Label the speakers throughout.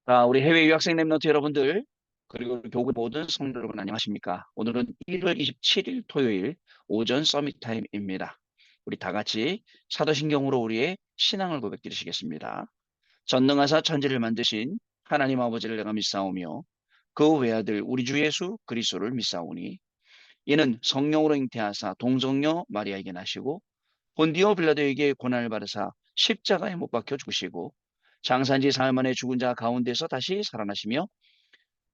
Speaker 1: 자, 우리 해외 유학생 랩런트 여러분들, 그리고 교구 모든 성도 여러분 안녕하십니까? 오늘은 1월 27일 토요일 오전 서밋 타임입니다. 우리 다 같이 사도신경으로 우리의 신앙을 고백드리시겠습니다. 전능하사 천지를 만드신 하나님 아버지를 내가 믿사오며 그 외아들 우리 주 예수 그리스도를 믿사오니 이는 성령으로 잉태하사 동성녀 마리아에게 나시고 본디오 빌라도에게 고난을 받으사 십자가에 못 박혀 죽으시고 장사한 지 사흘 만에 죽은 자 가운데서 다시 살아나시며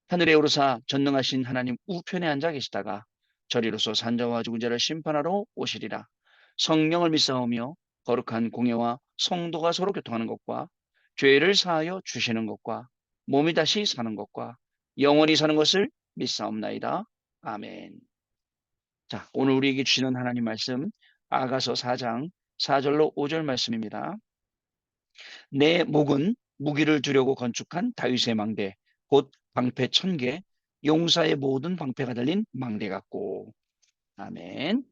Speaker 1: 하늘에 오르사 전능하신 하나님 우편에 앉아 계시다가 저리로서 산자와 죽은 자를 심판하러 오시리라. 성령을 믿사오며 거룩한 공예와 성도가 서로 교통하는 것과 죄를 사하여 주시는 것과 몸이 다시 사는 것과 영원히 사는 것을 믿사옵나이다. 아멘. 자, 오늘 우리에게 주시는 하나님 말씀 아가서 4장 4절로 5절 말씀입니다. 내 목은 무기를 두려고 건축한 다윗의 망대 곧 방패 1000개 용사의 모든 방패가 달린 망대 같고. 아멘.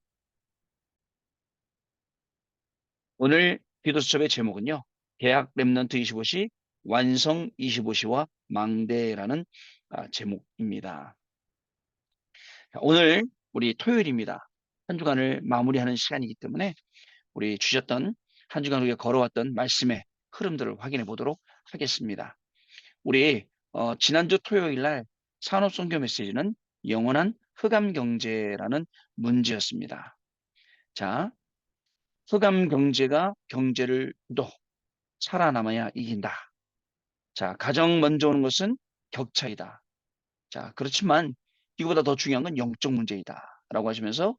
Speaker 1: 오늘 기도 수첩의 제목은요. 대학 랩넌트 25시 완성 25시와 망대라는 제목입니다. 자, 오늘 우리 토요일입니다. 한 주간을 마무리하는 시간이기 때문에 우리 주셨던 한 주간 우리가 걸어왔던 말씀의 흐름들을 확인해 보도록 하겠습니다. 우리 지난주 토요일 날 산업선교 메시지는 영원한 흑암 경제라는 문제였습니다. 자, 흑암 경제가 경제를 도 살아남아야 이긴다. 자, 가장 먼저 오는 것은 격차이다. 자, 그렇지만 이거보다 더 중요한 건 영적 문제이다. 라고 하시면서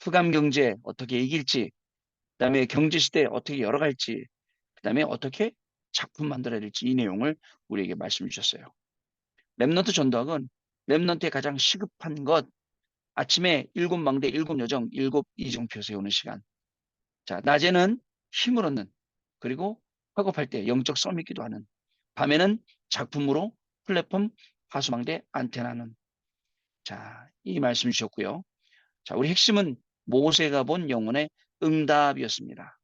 Speaker 1: 흑암 경제 어떻게 이길지, 그다음에 경제 시대에 어떻게 열어갈지, 그다음에 어떻게 작품 만들어야 될지 이 내용을 우리에게 말씀해 주셨어요. 랩넌트 전도학은 랩넌트의 가장 시급한 것, 아침에 일곱 망대, 일곱 여정, 일곱 이정표 세우는 시간. 자, 낮에는 힘을 얻는, 그리고 학업할 때 영적 썸이 기도하는, 밤에는 작품으로 플랫폼, 화수망대, 안테나는. 자, 이 말씀 주셨고요. 자, 우리 핵심은 모세가 본 영혼의 응답이었습니다.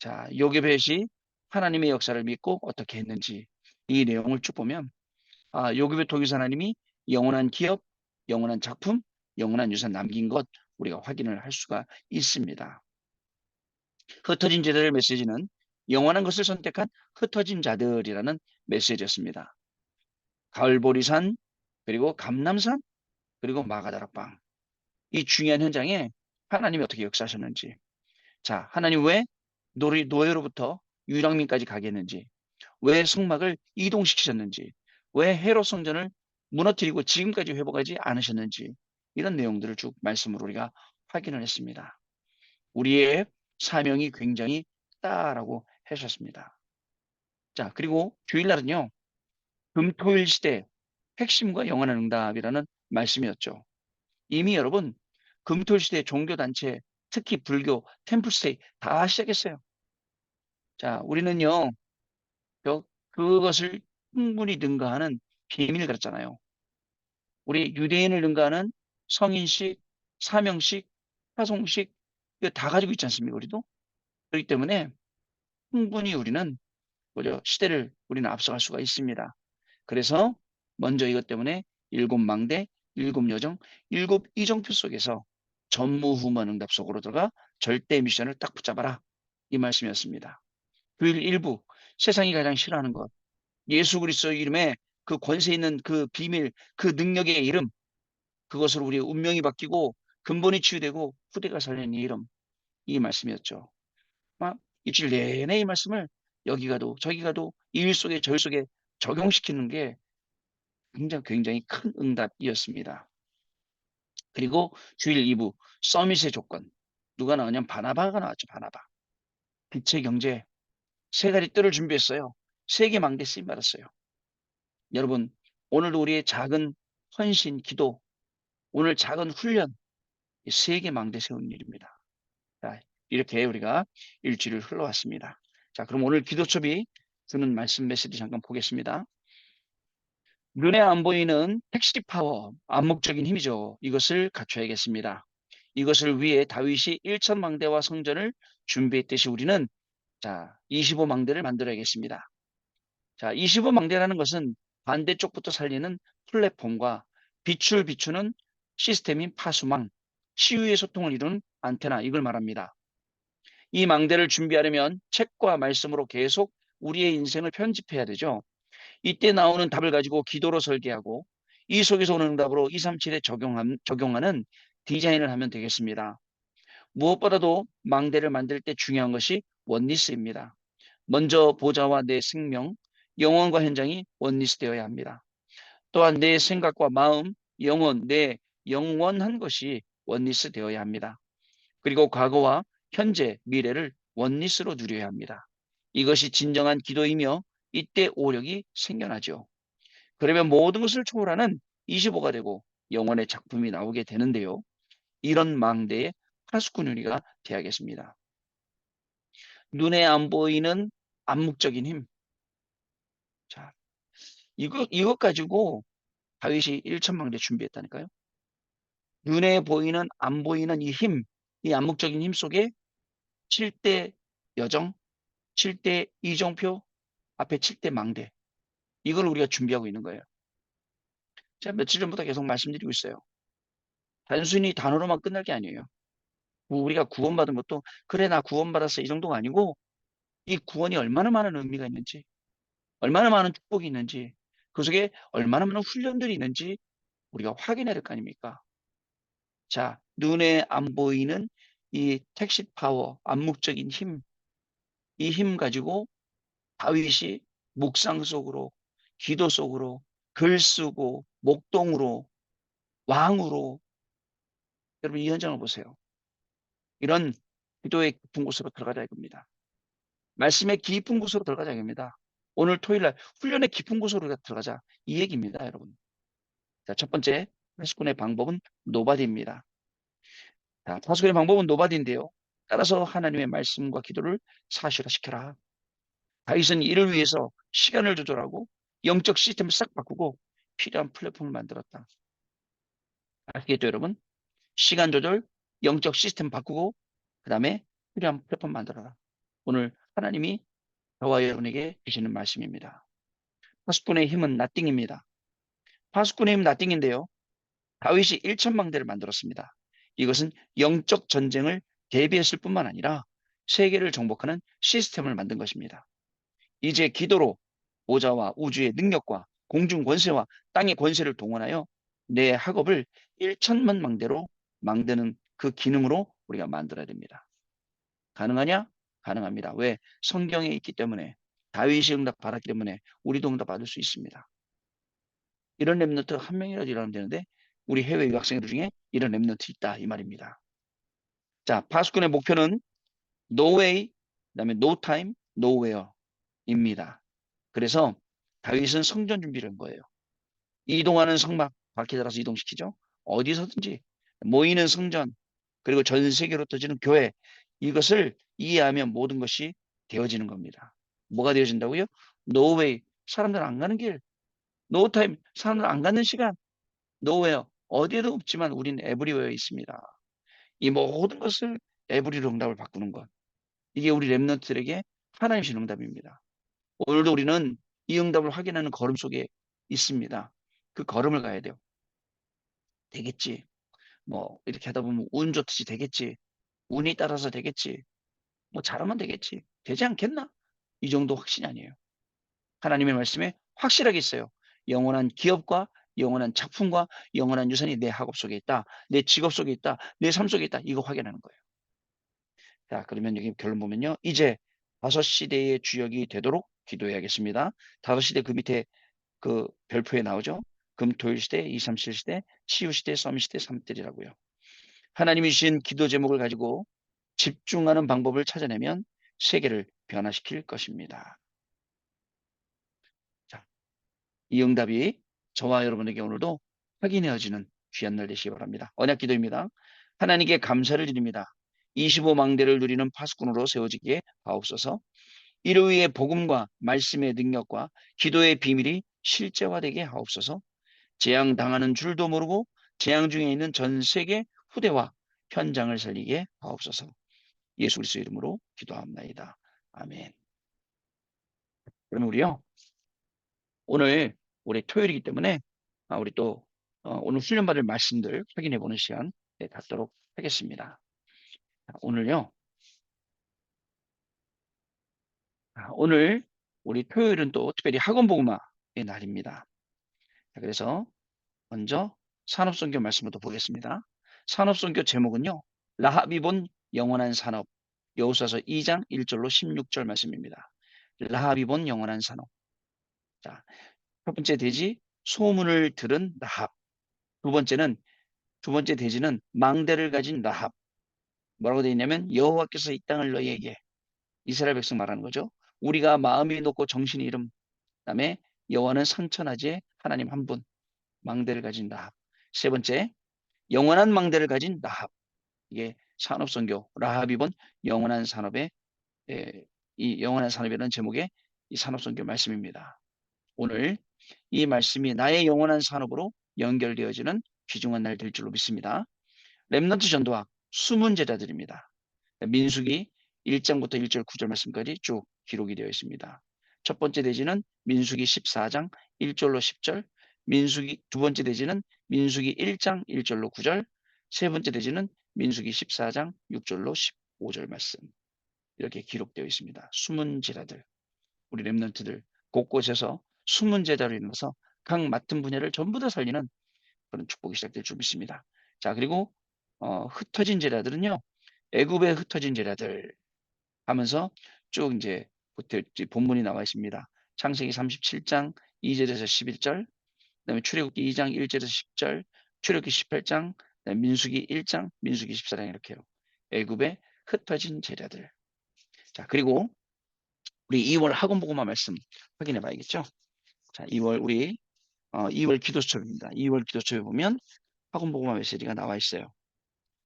Speaker 1: 자, 요괴벳이 하나님의 역사를 믿고 어떻게 했는지 이 내용을 쭉 보면 요괴벳 통해서 하나님이 영원한 기업, 영원한 작품, 영원한 유산 남긴 것 우리가 확인을 할 수가 있습니다. 흩어진 자들의 메시지는 영원한 것을 선택한 흩어진 자들이라는 메시지였습니다. 가을보리산, 그리고 감남산, 그리고 마가다락방. 이 중요한 현장에 하나님이 어떻게 역사하셨는지. 자, 하나님 왜 노예로부터 유랑민까지 가게 했는지, 왜 성막을 이동시키셨는지, 왜 헤롯 성전을 무너뜨리고 지금까지 회복하지 않으셨는지, 이런 내용들을 쭉 말씀으로 우리가 확인을 했습니다. 우리의 사명이 굉장히 크다라고 하셨습니다. 자, 그리고 주일날은요, 금토일 시대 핵심과 영원한 응답이라는 말씀이었죠. 이미 여러분, 금토일 시대 종교단체, 특히 불교, 템플스테이 다 시작했어요. 자, 우리는요, 그것을 충분히 능가하는 비밀을 가졌잖아요. 우리 유대인을 능가하는 성인식, 사명식, 파송식, 이거 다 가지고 있지 않습니까, 우리도? 그렇기 때문에 충분히 우리는 뭐죠? 시대를 우리는 앞서갈 수가 있습니다. 그래서 먼저 이것 때문에 일곱 망대, 일곱 여정, 일곱 이정표 속에서 전무후무한 응답 속으로 들어가 절대 미션을 딱 붙잡아라. 이 말씀이었습니다. 주일 일부 세상이 가장 싫어하는 것. 예수 그리스도 이름에 그 권세 있는 그 비밀, 그 능력의 이름, 그것으로 우리의 운명이 바뀌고 근본이 치유되고 후대가 살리는 이 이름, 이 말씀이었죠. 막 일주일 내내 이 말씀을 여기 가도 저기 가도 일 속에 절 속에 적용시키는 게 굉장히 큰 응답이었습니다. 그리고 주일 2부 서밋의 조건. 누가 나오냐면 바나바가 나왔죠. 바나바. 빛의 경제 세 가지 뜰을 준비했어요. 세계 망대 쓰임 받았어요. 여러분 오늘도 우리의 작은 헌신, 기도, 오늘 작은 훈련 세계 망대 세우는 일입니다. 자, 이렇게 우리가 일주일을 흘러왔습니다. 자, 그럼 오늘 기도첩이 주는 말씀 메시지 잠깐 보겠습니다. 눈에 안 보이는 택시 파워, 암묵적인 힘이죠. 이것을 갖춰야겠습니다. 이것을 위해 다윗이 1,000망대와 성전을 준비했듯이 우리는 자, 25망대를 만들어야겠습니다. 자, 25망대라는 것은 반대쪽부터 살리는 플랫폼과 빛을 비추는 시스템인 파수망, 시위의 소통을 이루는 안테나, 이걸 말합니다. 이 망대를 준비하려면 책과 말씀으로 계속 우리의 인생을 편집해야 되죠. 이때 나오는 답을 가지고 기도로 설계하고 이 속에서 오는 응답으로 237에 적용하는 디자인을 하면 되겠습니다. 무엇보다도 망대를 만들 때 중요한 것이 원리스입니다. 먼저 보좌와 내 생명, 영혼과 현장이 원리스되어야 합니다. 또한 내 생각과 마음, 영혼, 내 영원한 것이 원리스 되어야 합니다. 그리고 과거와 현재, 미래를 원리스로 누려야 합니다. 이것이 진정한 기도이며 이때 오력이 생겨나죠. 그러면 모든 것을 초월하는 25가 되고 영혼의 작품이 나오게 되는데요. 이런 망대에 파수꾼 유리가 돼야겠습니다. 눈에 안 보이는 암묵적인 힘. 자, 이것 가지고 다윗이 1천망대 준비했다니까요. 눈에 보이는 안 보이는 이 힘, 이 암묵적인 힘 속에 7대 여정, 7대 이정표, 앞에 7대 망대. 이걸 우리가 준비하고 있는 거예요. 제가 며칠 전부터 계속 말씀드리고 있어요. 단순히 단어로만 끝날 게 아니에요. 우리가 구원받은 것도 그래 나 구원받았어 이 정도가 아니고 이 구원이 얼마나 많은 의미가 있는지, 얼마나 많은 축복이 있는지, 그 속에 얼마나 많은 훈련들이 있는지 우리가 확인해야 될 거 아닙니까? 자, 눈에 안 보이는 이 택시 파워, 암묵적인 힘, 이 힘 가지고 다윗이 묵상 속으로, 기도 속으로, 글 쓰고, 목동으로, 왕으로, 여러분 이 현장을 보세요. 이런 기도의 깊은 곳으로 들어가자 이겁니다. 말씀의 깊은 곳으로 들어가자 이겁니다. 오늘 토요일 날 훈련의 깊은 곳으로 우리가 들어가자 이 얘기입니다, 여러분. 자, 첫 번째 파수꾼의 방법은 노바디입니다. 자, 파수꾼의 방법은 노바디인데요. 따라서 하나님의 말씀과 기도를 사실화시켜라. 다윗은 이를 위해서 시간을 조절하고 영적 시스템을 싹 바꾸고 필요한 플랫폼을 만들었다. 아시겠죠, 여러분? 시간 조절, 영적 시스템 바꾸고 그 다음에 필요한 플랫폼 만들어라. 오늘 하나님이 저와 여러분에게 주시는 말씀입니다. 파수꾼의 힘은 나띵입니다. 파수꾼의 힘은 나띵인데요. 다윗이 1천망대를 만들었습니다. 이것은 영적 전쟁을 대비했을 뿐만 아니라 세계를 정복하는 시스템을 만든 것입니다. 이제 기도로 보좌와 우주의 능력과 공중 권세와 땅의 권세를 동원하여 내 학업을 1천만 망대로 만드는 그 기능으로 우리가 만들어야 됩니다. 가능하냐? 가능합니다. 왜? 성경에 있기 때문에 다윗이 응답 받았기 때문에 우리도 응답 받을 수 있습니다. 이런 랩런트 한 명이라도 일하면 되는데 우리 해외 유학생들 중에 이런 랩런트 있다 이 말입니다. 자, 파수꾼의 목표는 no way, 그다음에 no time, nowhere입니다. 그래서 다윗은 성전 준비를 한 거예요. 이동하는 성막 바퀴 달아서 이동시키죠. 어디서든지 모이는 성전 그리고 전 세계로 터지는 교회 이것을 이해하면 모든 것이 되어지는 겁니다. 뭐가 되어진다고요? No way, 사람들 안 가는 길. No time, 사람들 안 가는 시간. Nowhere, 어디에도 없지만 우린 에브리웨어에 있습니다. 이 모든 것을 에브리로 응답을 바꾸는 것. 이게 우리 랩런트들에게 하나님 주신 응답입니다. 오늘도 우리는 이 응답을 확인하는 걸음 속에 있습니다. 그 걸음을 가야 돼요. 되겠지. 뭐 이렇게 하다 보면 운 좋듯이 되겠지. 운이 따라서 되겠지. 뭐 잘하면 되겠지. 되지 않겠나? 이 정도 확신이 아니에요. 하나님의 말씀에 확실하게 있어요. 영원한 기업과 영원한 작품과 영원한 유산이 내 학업 속에 있다. 내 직업 속에 있다. 내 삶 속에 있다. 이거 확인하는 거예요. 자, 그러면 여기 결론 보면요. 이제 5시대의 주역이 되도록 기도해야겠습니다. 5시대 그 밑에 그 별표에 나오죠. 금토일 시대, 237 시대, 치유 시대, 썸 시대, 3들이라고요. 하나님이 주신 기도 제목을 가지고 집중하는 방법을 찾아내면 세계를 변화시킬 것입니다. 자, 이 응답이 저와 여러분에게 오늘도 확인해지는 귀한 날 되시기 바랍니다. 언약 기도입니다. 하나님께 감사를 드립니다. 25망대를 누리는 파수꾼으로 세워지기에 하옵소서. 이로 위해 복음과 말씀의 능력과 기도의 비밀이 실제화되게 하옵소서. 재앙 당하는 줄도 모르고 재앙 중에 있는 전 세계 후대와 현장을 살리게 하옵소서. 예수 그리스도 이름으로 기도합나이다. 아멘. 그럼 우리요 오늘 올해 토요일이기 때문에 우리 또 오늘 훈련받을 말씀들 확인해 보는 시간 갖도록 하겠습니다. 오늘요. 오늘 우리 토요일은 또 특별히 학원복음화의 날입니다. 그래서 먼저 산업선교 말씀부터 보겠습니다. 산업선교 제목은요. 라합이 본 영원한 산업. 여호수아서 2장 1절로 16절 말씀입니다. 라합이 본 영원한 산업. 자, 첫 번째 대지 소문을 들은 라합. 두 번째 대지는 망대를 가진 라합. 뭐라고 되어 있냐면 여호와께서 이 땅을 너희에게 이스라엘 백성 말하는 거죠. 우리가 마음이 높고 정신이 이름. 그다음에 여호와는 선천하지에 하나님 한 분. 망대를 가진 라합. 세 번째 영원한 망대를 가진 라합. 이게 산업선교 라합이 본 영원한 산업의 이 영원한 산업이라는 제목의 이 산업선교 말씀입니다. 오늘 이 말씀이 나의 영원한 산업으로 연결되어지는 귀중한 날 될 줄로 믿습니다. 렘넌트 전도학 숨은 제자들입니다. 민수기 1장부터 1절 9절 말씀까지 쭉 기록이 되어 있습니다. 첫 번째 대지는 민수기 14장 1절로 10절, 두 번째 대지는 민수기 1장 1절로 9절, 세 번째 대지는 민수기 14장 6절로 15절 말씀. 이렇게 기록되어 있습니다. 숨은 제자들, 우리 렘넌트들 곳곳에서 숨은 제자로 인해서 각 맡은 분야를 전부 다 살리는 그런 축복이 시작될 줄 믿습니다. 자, 그리고 흩어진 제자들은요. 애굽에 흩어진 제자들 하면서 쭉 이제 본문이 나와 있습니다. 창세기 37장 2절에서 11절, 그다음에 출애굽기 2장 1절에서 10절, 출애굽기 18장, 민수기 1장, 민수기 14장 이렇게요. 애굽에 흩어진 제자들. 자, 그리고 우리 2월 학원복음화 말씀 확인해 봐야겠죠. 자, 2월 기도수첩입니다. 2월 기도수첩에 보면 학원복음화 메시지가 나와 있어요.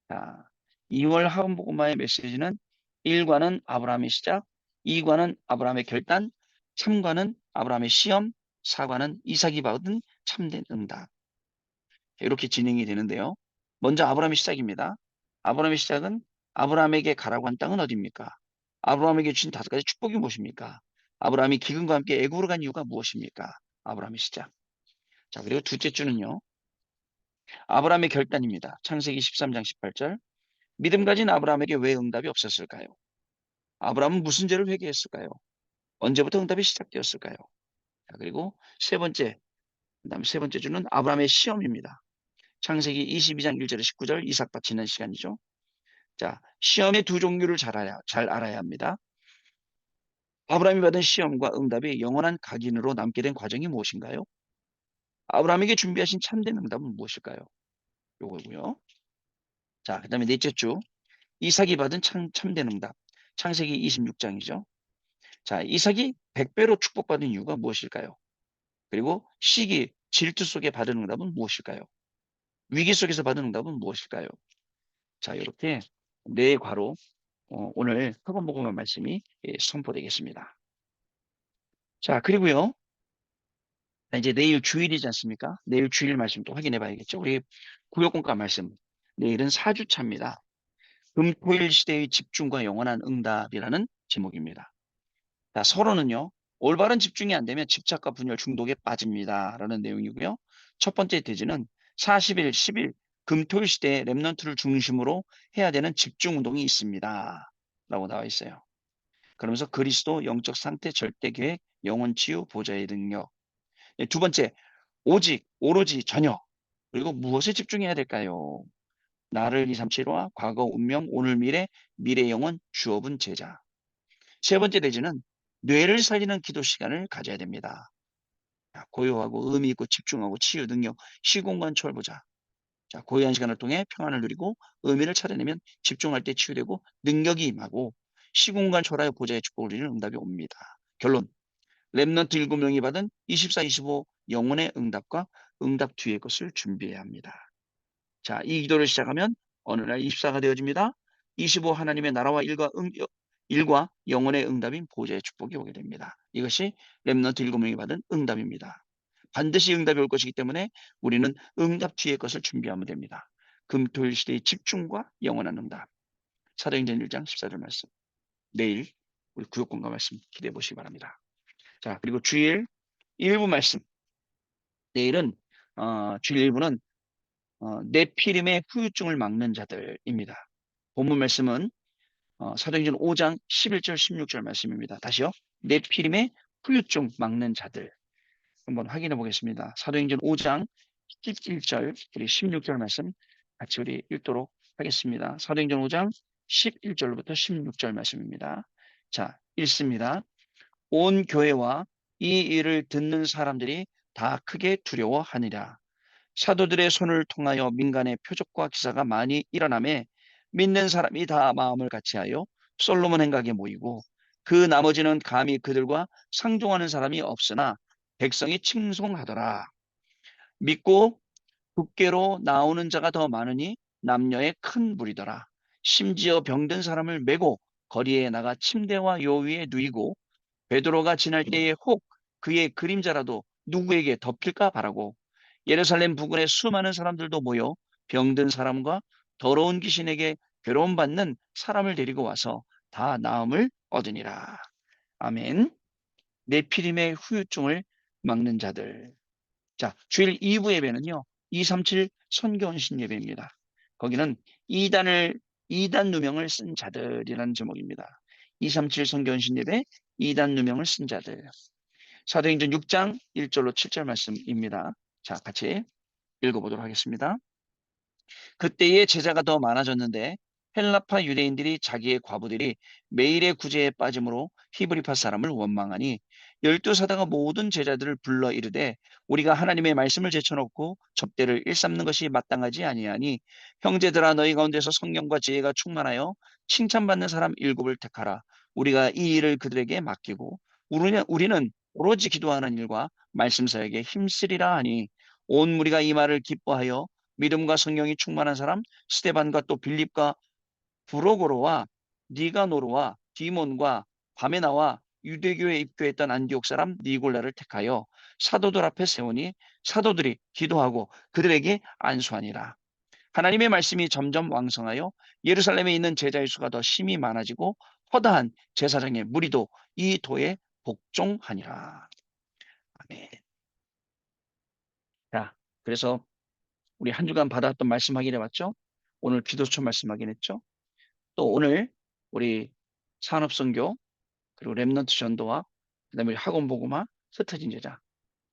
Speaker 1: 자, 2월 학원복음화의 메시지는 1과는 아브라함의 시작, 2과는 아브라함의 결단, 3과는 아브라함의 시험, 4과는 이삭이 받은 참된 응답. 이렇게 진행이 되는데요. 먼저 아브라함의 시작입니다. 아브라함의 시작은 아브라함에게 가라고 한 땅은 어디입니까? 아브라함에게 주신 5가지 축복이 무엇입니까? 아브라함이 기근과 함께 애굽으로 간 이유가 무엇입니까? 아브라함의 시작. 자, 그리고 둘째 주는요. 아브라함의 결단입니다. 창세기 13장 18절. 믿음 가진 아브라함에게 왜 응답이 없었을까요? 아브라함은 무슨 죄를 회개했을까요? 언제부터 응답이 시작되었을까요? 자, 그리고 그다음 세 번째 주는 아브라함의 시험입니다. 창세기 22장 1절에 19절 이삭 바치는 시간이죠. 자, 시험의 두 종류를 잘 알아야 합니다. 아브라함이 받은 시험과 응답이 영원한 각인으로 남게 된 과정이 무엇인가요? 아브라함에게 준비하신 참된 응답은 무엇일까요? 요거고요. 자, 그다음에 넷째 주 이삭이 받은 참된 응답. 창세기 26장이죠. 자, 이삭이 100배로 축복받은 이유가 무엇일까요? 그리고 질투 속에 받은 응답은 무엇일까요? 위기 속에서 받은 응답은 무엇일까요? 자, 이렇게 네 과로 오늘 학원복음의 말씀이 선포되겠습니다. 자, 그리고요. 이제 내일 주일이지 않습니까? 내일 주일 말씀 또 확인해 봐야겠죠. 우리 구역공과 말씀. 내일은 4주차입니다. 금토일 시대의 집중과 영원한 응답이라는 제목입니다. 자, 서론은요. 올바른 집중이 안 되면 집착과 분열 중독에 빠집니다. 라는 내용이고요. 첫 번째 대지는 40일, 10일 금토일 시대에 렘넌트를 중심으로 해야 되는 집중 운동이 있습니다. 라고 나와 있어요. 그러면서 그리스도 영적 상태 절대 계획 영원 치유 보좌의 능력. 두 번째, 오로지 전혀. 그리고 무엇에 집중해야 될까요? 나를 2, 3, 7화 과거 운명 오늘 미래 영원 주업은 제자. 세 번째 대지는 뇌를 살리는 기도 시간을 가져야 됩니다. 고요하고 의미 있고 집중하고 치유 능력 시공간 초월보자. 자, 고요한 시간을 통해 평안을 누리고 의미를 찾아내면 집중할 때 치유되고 능력이 임하고 시공간 초월하여 보좌의 축복을 누리는 응답이 옵니다. 결론. 렘넌트 7명이 받은 24, 25 영혼의 응답과 응답 뒤의 것을 준비해야 합니다. 자, 이 기도를 시작하면 어느 날 24가 되어집니다. 25 하나님의 나라와 일과 영혼의 응답인 보좌의 축복이 오게 됩니다. 이것이 렘넌트 7명이 받은 응답입니다. 반드시 응답이 올 것이기 때문에 우리는 응답 뒤의 것을 준비하면 됩니다. 금토일 시대의 집중과 영원한 응답. 사도행전 1장 14절 말씀. 내일 우리 구역공과 말씀 기대해 보시기 바랍니다. 자, 그리고 주일 일부 말씀. 내일은 주일 일부는 뇌피림의 후유증을 막는 자들입니다. 본문 말씀은 사도행전 5장 11절 16절 말씀입니다. 다시요. 뇌피림의 후유증 막는 자들 한번 확인해 보겠습니다. 사도행전 5장 11절 우리 16절 말씀 같이 우리 읽도록 하겠습니다. 사도행전 5장 11절부터 16절 말씀입니다. 자, 읽습니다. 온 교회와 이 일을 듣는 사람들이 다 크게 두려워하니라. 사도들의 손을 통하여 민간의 표적과 기사가 많이 일어나매 믿는 사람이 다 마음을 같이하여 솔로몬 행각에 모이고 그 나머지는 감히 그들과 상종하는 사람이 없으나 백성이 칭송하더라. 믿고 국계로 나오는 자가 더 많으니 남녀의 큰 무리더라. 심지어 병든 사람을 메고 거리에 나가 침대와 요 위에 누이고 베드로가 지날 때에 혹 그의 그림자라도 누구에게 덮일까 바라고 예루살렘 부근에 수많은 사람들도 모여 병든 사람과 더러운 귀신에게 괴로움 받는 사람을 데리고 와서 다 나음을 얻으니라. 아멘. 네피림의 후유증을 막는 자들. 자, 주일 2부 예배는요. 237 선교헌신 예배입니다. 거기는 이단 누명을 쓴 자들이라는 제목입니다. 237 선교헌신 예배 이단 누명을 쓴 자들. 사도행전 6장 1절로 7절 말씀입니다. 자, 같이 읽어보도록 하겠습니다. 그때의 제자가 더 많아졌는데 헬라파 유대인들이 자기의 과부들이 매일의 구제에 빠짐으로 히브리파 사람을 원망하니 열두 사도가 모든 제자들을 불러 이르되 우리가 하나님의 말씀을 제쳐놓고 접대를 일삼는 것이 마땅하지 아니하니 형제들아 너희 가운데서 성령과 지혜가 충만하여 칭찬받는 사람 7을 택하라. 우리가 이 일을 그들에게 맡기고 우리는 오로지 기도하는 일과 말씀 사역에 힘쓰리라 하니 온 무리가 이 말을 기뻐하여 믿음과 성령이 충만한 사람 스테반과 또 빌립과 브로고로와 니가노르와 디몬과 바메나와 유대교에 입교했던 안디옥 사람 니골라를 택하여 사도들 앞에 세우니 사도들이 기도하고 그들에게 안수하니라. 하나님의 말씀이 점점 왕성하여 예루살렘에 있는 제자의 수가 더 심히 많아지고 허다한 제사장의 무리도 이 도에 복종하니라. 아멘. 자, 그래서 우리 한 주간 받았던 말씀 확인해 봤죠? 오늘 기도처 말씀 확인했죠? 또 오늘 우리 산업선교 그리고 랩넌트 전도와 그다음에 학원 복음화 흩어진 제자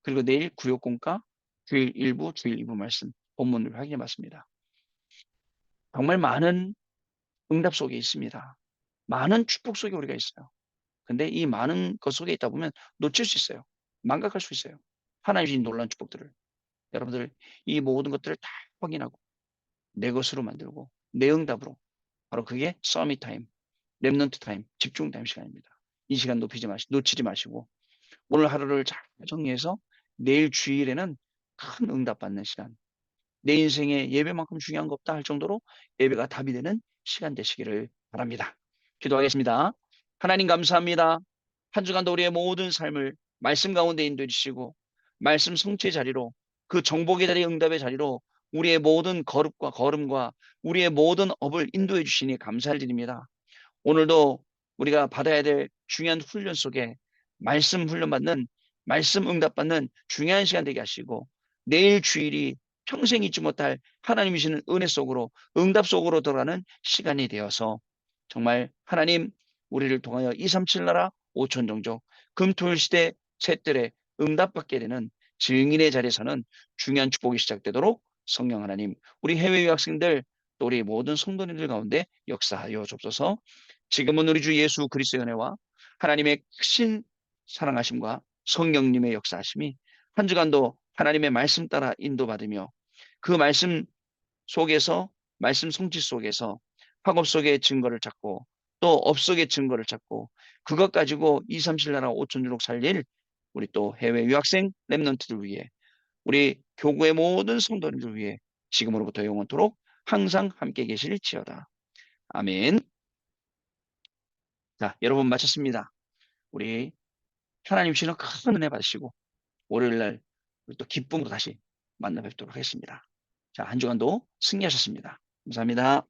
Speaker 1: 그리고 내일 구역공과 주일 1부 주일 2부 말씀 본문을 확인해 봤습니다. 정말 많은 응답 속에 있습니다. 많은 축복 속에 우리가 있어요. 근데 이 많은 것 속에 있다 보면 놓칠 수 있어요. 망각할 수 있어요. 하나님 주신 놀라운 축복들을. 여러분들 이 모든 것들을 다 확인하고 내 것으로 만들고 내 응답으로 바로 그게 서밋 타임, 랩넌트 타임, 집중 타임 시간입니다. 이 시간 놓치지 마시고 오늘 하루를 잘 정리해서 내일 주일에는 큰 응답 받는 시간. 내 인생에 예배만큼 중요한 거 없다 할 정도로 예배가 답이 되는 시간 되시기를 바랍니다. 기도하겠습니다. 하나님 감사합니다. 한 주간도 우리의 모든 삶을 말씀 가운데 인도해 주시고 말씀 성취의 자리로 그 정복의 자리 응답의 자리로 우리의 모든 거룩과 걸음과 우리의 모든 업을 인도해 주시니 감사를 드립니다. 오늘도 우리가 받아야 될 중요한 훈련 속에 말씀 훈련 받는 말씀 응답 받는 중요한 시간 되게 하시고 내일 주일이 평생 잊지 못할 하나님 주시는 은혜 속으로 응답 속으로 들어가는 시간이 되어서 정말 하나님 우리를 통하여 237 나라 5천 종족 금토일 시대 셋들의 응답받게 되는 증인의 자리에서는 중요한 축복이 시작되도록 성령 하나님 우리 해외 유학생들 또 우리 모든 성도님들 가운데 역사하여 줍소서. 지금은 우리 주 예수 그리스도의 은혜와 하나님의 크신 사랑하심과 성령님의 역사하심이 한 주간도 하나님의 말씀 따라 인도받으며 그 말씀 속에서 말씀 성취 속에서 학업 속의 증거를 찾고 또 업 속의 증거를 찾고 그것 가지고 2, 3, 7 나라 5천 주록 살릴 우리 또 해외 유학생 랩런트들 위해 우리 교구의 모든 성도님들 위해 지금으로부터 영원토록 항상 함께 계실지어다. 아멘. 자, 여러분 마쳤습니다. 우리 하나님 주시는 큰 은혜 받으시고 월요일 날 우리 또 기쁨으로 다시 만나 뵙도록 하겠습니다. 자, 한 주간도 승리하셨습니다. 감사합니다.